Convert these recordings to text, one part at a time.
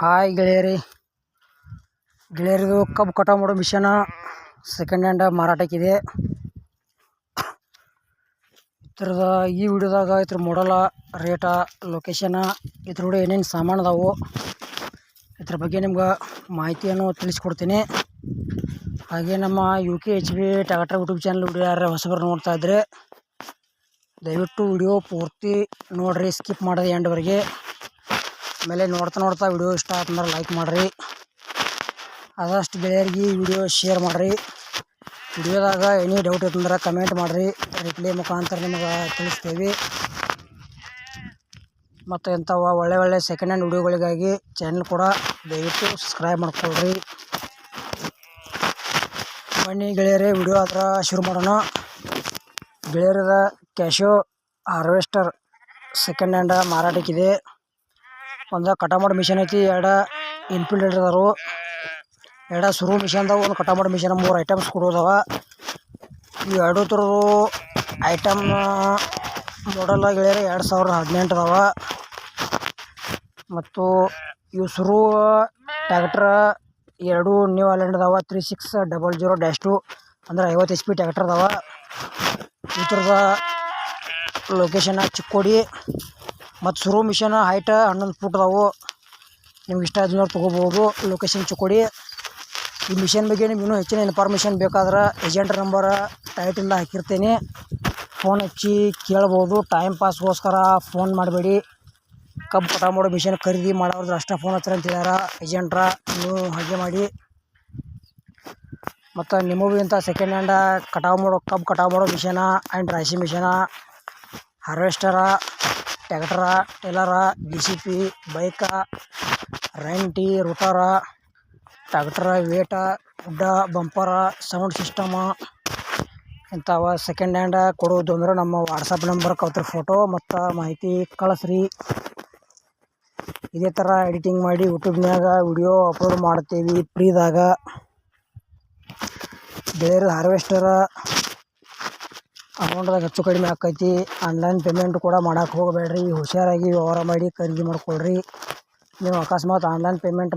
Hi ಗೆಳೆಯರಿ, ಗೆಳೆಯರಿದು ಕಬ್ಬು ಕಟಾವು ಮಾಡೋ ಮಿಷನ್ ಸೆಕೆಂಡ್ ಹ್ಯಾಂಡ್ ಮಾರಾಟಕ್ಕಿದೆ. ಇದ್ರದ ಈ ವಿಡಿಯೋದಾಗ ಇದ್ರ ಮಾಡಲ, ರೇಟ, ಲೊಕೇಶನ್, ಇದ್ರ ಕೂಡ ಏನೇನು ಸಾಮಾನು ಅದಾವು ಇದ್ರ ಬಗ್ಗೆ ನಿಮ್ಗೆ ಮಾಹಿತಿಯನ್ನು ತಿಳಿಸ್ಕೊಡ್ತೀನಿ. ಹಾಗೆ ನಮ್ಮ UKHB tractor YouTube channel video ಯಾರು ಹೊಸಬರು ನೋಡ್ತಾ ಇದ್ರೆ ದಯವಿಟ್ಟು ವಿಡಿಯೋ ಪೂರ್ತಿ ನೋಡ್ರಿ, ಸ್ಕಿಪ್ ಮಾಡೋದು ಎಂಡ್ವರೆಗೆ. ಆಮೇಲೆ ನೋಡ್ತಾ ವಿಡಿಯೋ ಇಷ್ಟ ಆತಂದ್ರೆ ಲೈಕ್ ಮಾಡಿರಿ. ಆದಷ್ಟು ಗೆಳೆಯರಿಗೆ ವಿಡಿಯೋ ಶೇರ್ ಮಾಡಿರಿ. ವಿಡಿಯೋದಾಗ ಏನೇ ಡೌಟ್ ಇತ್ತಂದ್ರೆ ಕಮೆಂಟ್ ಮಾಡಿರಿ, ರಿಪ್ಲೈ ಮುಖಾಂತರ ನಿಮಗೆ ತಿಳಿಸ್ತೇವೆ. ಮತ್ತು ಇಂಥವು ಒಳ್ಳೆ ಸೆಕೆಂಡ್ ಹ್ಯಾಂಡ್ ವಿಡಿಯೋಗಳಿಗಾಗಿ ಚಾನಲ್ ಕೂಡ ದಯವಿಟ್ಟು ಸಬ್ಸ್ಕ್ರೈಬ್ ಮಾಡ್ಕೊಳ್ರಿ. ಬನ್ನಿ ಗೆಳೆಯರೇ, ವಿಡಿಯೋ ಹತ್ರ ಶುರು ಮಾಡೋಣ. ಗೆಳೆಯರದ ಕ್ಯಾಶೋ ಹಾರ್ವೆಸ್ಟರ್ ಸೆಕೆಂಡ್ ಹ್ಯಾಂಡ್ ಮಾರಾಟಕ್ಕಿದೆ. ಒಂದು ಕಟಾವು ಮಾಡೋ ಮಿಷನ್ ಐತಿ, ಎರಡು ಇನ್ಫಿಲ್ಡ್ ಅದಾರು, ಎರಡು ಸುರು ಮಿಷನ್ದಾವ, ಒಂದು ಕಟಾವು ಮಾಡೋ ಮಿಷನ್, 3 ಐಟಮ್ಸ್ ಕೊಡೋದವ. ಈ ಎರಡು ಥರದ್ದು ಐಟಮ್ ಮಾಡಲ್ ಗೆಳೆಯರೆ 2018 ಅದಾವ. ಮತ್ತು ಇವು ಸುರು ಟ್ಯಾಕ್ಟ್ರ ಎರಡು ನ್ಯೂ ಹಾಲೆಂಡ್ ಅದಾವ, 3600-2 ಅಂದ್ರೆ 50 HP ಟ್ಯಾಕ್ಟರ್ ಅದಾವ. ಈ ಥರದ ಲೊಕೇಶನ್ ಚಿಕ್ಕೋಡಿ. ಮತ್ತು ಸುರು ಮಿಷನ್ ಹೈಟ್ 11 ಫೂಟ್ ಅದಾವು. ನಿಮ್ಗೆ ಇಷ್ಟ ಆದ್ಮೇಲೆ ತೊಗೋಬೋದು. ಲೊಕೇಶನ್ ಚಿಕ್ಕೋಡಿ. ಈ ಮಿಷನ್ ಬಗ್ಗೆ ನಿಮ್ಗೆ ಇನ್ನೂ ಹೆಚ್ಚಿನ ಇನ್ಫಾರ್ಮೇಷನ್ ಬೇಕಾದ್ರೆ ಏಜೆಂಟ್ ನಂಬರ್ ಟೈಟಿಲ್ ಹಾಕಿರ್ತೀನಿ, ಫೋನ್ ಹಚ್ಚಿ ಕೇಳ್ಬೋದು. ಟೈಮ್ ಪಾಸ್ಗೋಸ್ಕರ ಫೋನ್ ಮಾಡಬೇಡಿ. ಕಬ್ಬು ಕಟಾವು ಮಾಡೋ ಮಿಷನ್ ಖರೀದಿ ಮಾಡೋದ್ರೆ ಅಷ್ಟೇ ಫೋನ್ ಹಚ್ಚಿರ ಅಂತ ಹೇಳ್ಯಾರ ಏಜೆಂಟ್ರ. ನೀವು ಹಾಗೆ ಮಾಡಿ. ಮತ್ತು ನಿಮಗೂ ಇಂಥ ಸೆಕೆಂಡ್ ಹ್ಯಾಂಡ್ ಕಬ್ಬು ಕಟಾವು ಮಾಡೋ ಮಿಷನ ಆ್ಯಂಡ್ ರಾಶಿ ಮಿಷನ, ಹಾರ್ವೆಸ್ಟರ, ಟ್ಯಾಕ್ಟರ, ಟೇಲರ, JCB, ಬೈಕ, ರೆಂಟಿ, ರೋಟರ, ಟ್ಯಾಕ್ಟರ, ವೇಟ, ಗುಡ್ಡ, ಬಂಪರ, ಸೌಂಡ್ ಸಿಸ್ಟಮ ಇಂಥವ ಸೆಕೆಂಡ್ ಹ್ಯಾಂಡ್ ಕೊಡೋದು ಅಂದ್ರೆ ನಮ್ಮ ವಾಟ್ಸಪ್ ನಂಬರ್ಗೆ ಅವ್ರ ಫೋಟೋ ಮತ್ತು ಮಾಹಿತಿ ಕಳಿಸ್ರಿ. ಇದೇ ಥರ ಎಡಿಟಿಂಗ್ ಮಾಡಿ ಯೂಟ್ಯೂಬ್ನಾಗ ವಿಡಿಯೋ ಅಪ್ಲೋಡ್ ಮಾಡ್ತೀವಿ ಫ್ರೀದಾಗ. ಬೇರೆ ಹಾರ್ವೆಸ್ಟರ ಅಮೌಂಟ್ದಾಗ ಹೆಚ್ಚು ಕಡಿಮೆ ಆಕೈತಿ. ಆನ್ಲೈನ್ ಪೇಮೆಂಟ್ ಕೂಡ ಮಾಡೋಕೆ ಹೋಗಬೇಡ್ರಿ, ಹುಷಾರಾಗಿ ವ್ಯವಹಾರ ಮಾಡಿ ಖರೀದಿ ಮಾಡ್ಕೊಳ್ರಿ. ನೀವು ಅಕಸ್ಮಾತ್ ಆನ್ಲೈನ್ ಪೇಮೆಂಟ್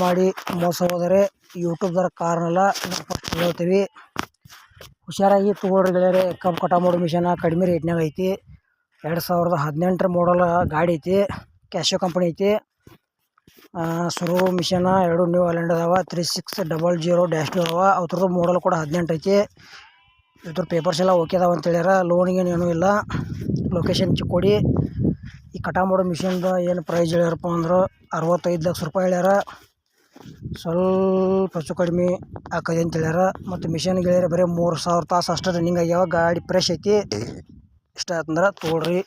ಮಾಡಿ ಮೋಸ ಹೋದರೆ ಯೂಟ್ಯೂಬ್ದವ್ರ ಕಾರಣಲ್ಲ, ನಾವು ಫಸ್ಟ್ ಹೇಳ್ತೀವಿ. ಹುಷಾರಾಗಿ ತೊಗೊಳ್ರಿ ಗೆಳೆಯರೆ. ಕಬ್ಬು ಕಟಾವು ಮಾಡೋ ಮಿಷನ್ ಕಡಿಮೆ ರೇಟ್ನಾಗ ಐತಿ. 2018 ಮಾಡಲ್ ಗಾಡಿ ಐತಿ, ಕ್ಯಾಶೋ ಕಂಪನಿ ಐತಿ. ಸುರು ಮಿಷನ್ ಎರಡು ನ್ಯೂ ಹಾಲೆಂಡ್ ಅದಾವ, 3600-2 ಅದಾವ. ಅವ್ರದ್ದು ಮಾಡಲ್ ಕೂಡ 18 ಐತಿ. ಇದ್ರ ಪೇಪರ್ಸ್ ಎಲ್ಲ ಓಕೆ ಅದಾವ ಅಂತ ಹೇಳ್ಯಾರ. ಲೋನಿಗೆ ಏನೂ ಇಲ್ಲ. ಲೊಕೇಶನ್ ಚಿಕ್ಕೋಡಿ. ಈ ಕಟಾವು ಮಾಡೋ ಮಿಷನ್ದು ಏನು ಪ್ರೈಸ್ ಹೇಳ್ಯಾರಪ್ಪ ಅಂದ್ರೆ 65 ಲಕ್ಷ ರೂಪಾಯಿ ಹೇಳ್ಯಾರ. ಸ್ವಲ್ಪ ಹೆಚ್ಚು ಕಡಿಮೆ ಆಕೈತಿ ಅಂತ ಹೇಳ್ಯಾರ. ಮತ್ತು ಮಿಷನ್ ಗೆಳೆಯರೆ ಬರೀ 3000 ತಾಸು ಅಷ್ಟೇ ರನ್ನಿಂಗ್ ಆಗ್ಯಾವ. ಗಾಡಿ ಫ್ರೆಶ್ ಐತಿ. ಇಷ್ಟ ಆಯ್ತಂದ್ರೆ ತೊಗೊಳ್ರಿ.